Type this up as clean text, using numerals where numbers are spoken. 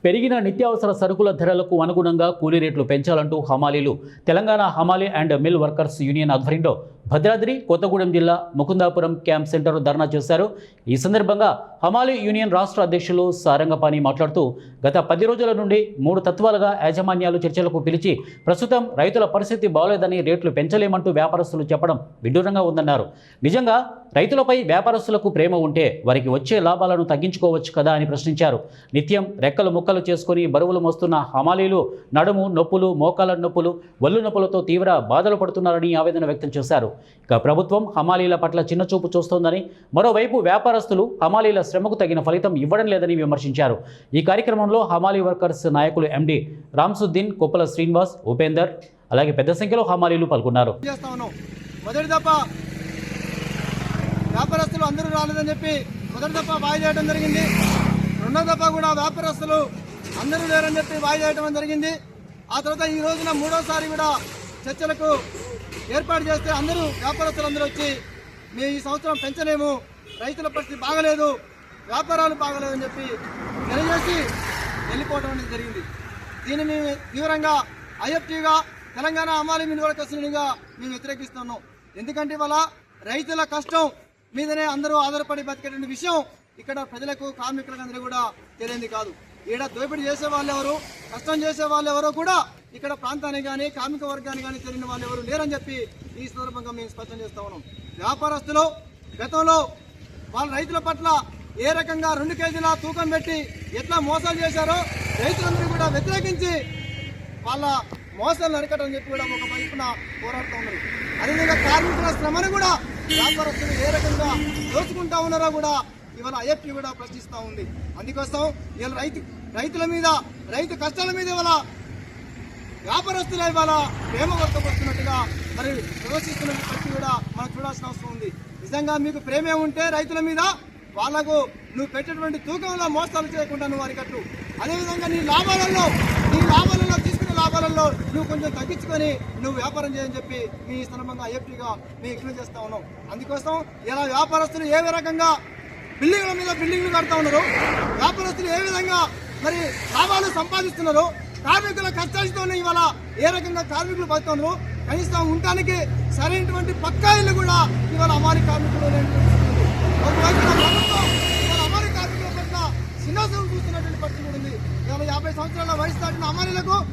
పెరిగిన నిత్యావసర సరుకుల ధరలకు అనుగుణంగా కూలీ రేట్లు పెంచాలంటూ హమాలీలు తెలంగాణ హమాలీ అండ్ మిల్ వర్కర్స్ యూనియన్ ఆధ్వర్యంలో భద్రాద్రి కొత్తగూడెం జిల్లా ముకుందాపురం క్యాంప్ సెంటర్ ధర్నా చేశారు. ఈ సందర్భంగా హమాలీ యూనియన్ రాష్ట్ర అధ్యక్షులు సారంగపాణి మాట్లాడుతూ గత 10 రోజుల నుండి 3 తత్వాలుగా యాజమాన్యాలు చర్చలకు పిలిచి ప్రస్తుతం రైతుల పరిస్థితి బాగోలేదని రేట్లు పెంచలేమంటూ వ్యాపారస్తులు చెప్పడం విడ్డూరంగా ఉందన్నారు. నిజంగా రైతులపై వ్యాపారస్తులకు ప్రేమ ఉంటే వారికి వచ్చే లాభాలను తగ్గించుకోవచ్చు కదా అని ప్రశ్నించారు. నిత్యం రెక్కలు ముక్కలు చేసుకుని బరువులు మోస్తున్న హమాలీలు నడుము నొప్పులు, మోకాల నొప్పులు, ఒళ్ళు నొప్పులతో తీవ్ర బాధలు పడుతున్నారని ఆవేదన వ్యక్తం చేశారు. ఇక ప్రభుత్వం హమాలీల పట్ల చిన్నచూపు చూస్తోందని, మరోవైపు వ్యాపారస్తులు హమాలీల శ్రమకు తగిన ఫలితం ఇవ్వడం లేదని విమర్శించారు. ఈ కార్యక్రమంలో హమాలీ వర్కర్స్ నాయకులు ఎండి రామ్సుద్దీన్, కొప్పల శ్రీనివాస్, ఉపేందర్, అలాగే పెద్ద సంఖ్యలో హమాలీలు పాల్గొన్నారు. మొదటి దఫ వ్యాపారస్తులు అందరూ రాలేదని చెప్పి మొదటి దఫ వాయి చేయడం జరిగింది. రెండో దఫ కూడా వ్యాపారస్తులు అందరూ లేరని చెప్పి వాయి చేయడం జరిగింది. ఆ తర్వాత ఈ రోజున మూడోసారి కూడా చర్చలకు ఏర్పాటు చేస్తే అందరూ వ్యాపారస్తులు అందరూ వచ్చి మేము ఈ సంవత్సరం పెంచలేము, రైతుల పరిస్థితి బాగలేదు, వ్యాపారాలు బాగలేదని చెప్పి తెలియజేసి వెళ్ళిపోవడం అనేది జరిగింది. దీన్ని మేము తీవ్రంగా ఐఎఫ్టీగా తెలంగాణ హమాలీ మిల్ వర్కర్స్ యూనియన్గా మేము వ్యతిరేకిస్తున్నాం. ఎందుకంటే ఇవాళ రైతుల కష్టం మీదనే అందరూ ఆధారపడి బతికేటువంటి విషయం ఇక్కడ ప్రజలకు, కార్మికులకు అందరూ కూడా తెలియంది కాదు. ఈడ దోపిడీ చేసే వాళ్ళు ఎవరు, కష్టం చేసే వాళ్ళు ఎవరో కూడా ఇక్కడ ప్రాంతానికి కానీ కార్మిక వర్గానికి కానీ తెలియని వాళ్ళు ఎవరు లేరని చెప్పి ఈ సందర్భంగా మేము స్పష్టం చేస్తా ఉన్నాం. వ్యాపారస్తులు గతంలో వాళ్ళ రైతుల పట్ల ఏ రకంగా 2 కేజీల తూకం పెట్టి ఎట్లా మోసాలు చేశారో రైతులందరూ కూడా వ్యతిరేకించి వాళ్ళ మోసాలు అరికట్టని చెప్పి కూడా ఒక వైపున పోరాడుతూ ఉన్నారు. అదేవిధంగా కార్మికుల శ్రమను కూడా వ్యాపారస్తులు ఏ రకంగా దోచుకుంటా ఉన్నారో కూడా ఇవాళ ఐఎఫ్టీ కూడా ప్రశ్నిస్తూ ఉంది. అందుకోసం ఇవాళ రైతుల మీద, రైతు కష్టాల మీద ఇవాళ వ్యాపారస్తులు ఇవాళ ప్రేమ వర్తపడుతున్నట్టుగా మరి ప్రదర్శిస్తున్న పరిస్థితి కూడా మనం చూడాల్సిన అవసరం ఉంది. నిజంగా మీకు ప్రేమే ఉంటే రైతుల మీద, వాళ్లకు నువ్వు పెట్టేటువంటి తూకంలో మోసాలు చేయకుండా నువ్వు అరికట్టు. అదేవిధంగా నీ లాభాలలో తీసుకునే లాభాలలో నువ్వు కొంచెం తగ్గించుకొని నువ్వు వ్యాపారం చేయని చెప్పి మీ సందర్భంగా ఐఎఫ్టీగా మేము ఎక్స్ప్లెయిన్ చేస్తా ఉన్నాం. అందుకోసం ఇలా వ్యాపారస్తులు ఏ రకంగా బిల్డింగ్ల మీద బిల్డింగ్లు కడతా ఉన్నారు, వ్యాపారస్తులు ఏ విధంగా మరి లాభాలు సంపాదిస్తున్నారు, కార్మికుల కష్టాలతోనే ఇవాళ ఏ రకంగా కార్మికులు బతుకుతున్నారు, కనీసం ఉండటానికి సరైనటువంటి పక్కా ఇల్లు కూడా ఇవాళ హమాలీ కార్మికులు ఒకవైపు ప్రభుత్వం ఇవాళ హమాలీ కార్మికుల పట్ల చిన్నసూపు చూస్తున్నటువంటి పరిస్థితి ఉంది. ఇవాళ 50 సంవత్సరాల వయసు దాటిన హమాలీలకు